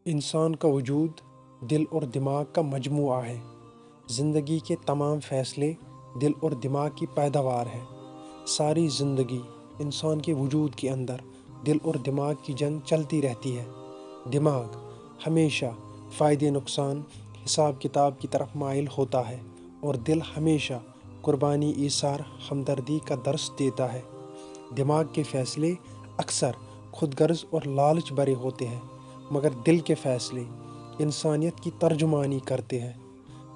انسان کا وجود دل اور دماغ کا مجموعہ ہے۔ زندگی کے تمام فیصلے دل اور دماغ کی پیداوار ہے۔ ساری زندگی انسان کے وجود کے اندر دل اور دماغ کی جنگ چلتی رہتی ہے۔ دماغ ہمیشہ فائدے نقصان حساب کتاب کی طرف مائل ہوتا ہے اور دل ہمیشہ قربانی ایثار ہمدردی کا درس دیتا ہے۔ دماغ کے فیصلے اکثر خود غرض اور لالچ بھرے ہوتے ہیں، مگر دل کے فیصلے انسانیت کی ترجمانی کرتے ہیں۔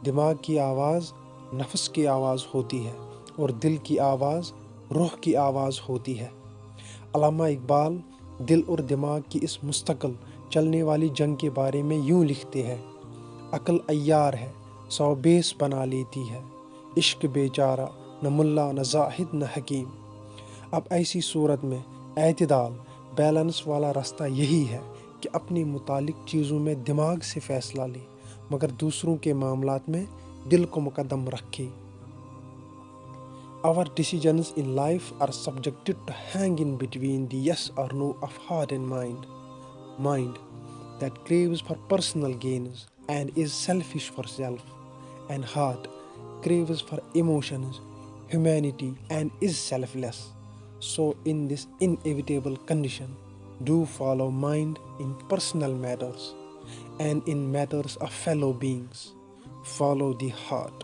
دماغ کی آواز نفس کی آواز ہوتی ہے اور دل کی آواز روح کی آواز ہوتی ہے۔ علامہ اقبال دل اور دماغ کی اس مستقل چلنے والی جنگ کے بارے میں یوں لکھتے ہیں: عقل عیار ہے، سو بیس بنا لیتی ہے، عشق بیچارہ نہ ملا نہ زاہد نہ حکیم۔ اب ایسی صورت میں اعتدال بیلنس والا راستہ یہی ہے کہ اپنی متعلق چیزوں میں دماغ سے فیصلہ لے، مگر دوسروں کے معاملات میں دل کو مقدم رکھے۔ Our decisions in life are subjected to hang in between the yes or no of heart and mind. Mind that craves for personal gains and is selfish for self, and heart craves for emotions, humanity and is selfless. So in this inevitable condition, do follow mind in personal matters, and in matters of fellow beings, follow the heart.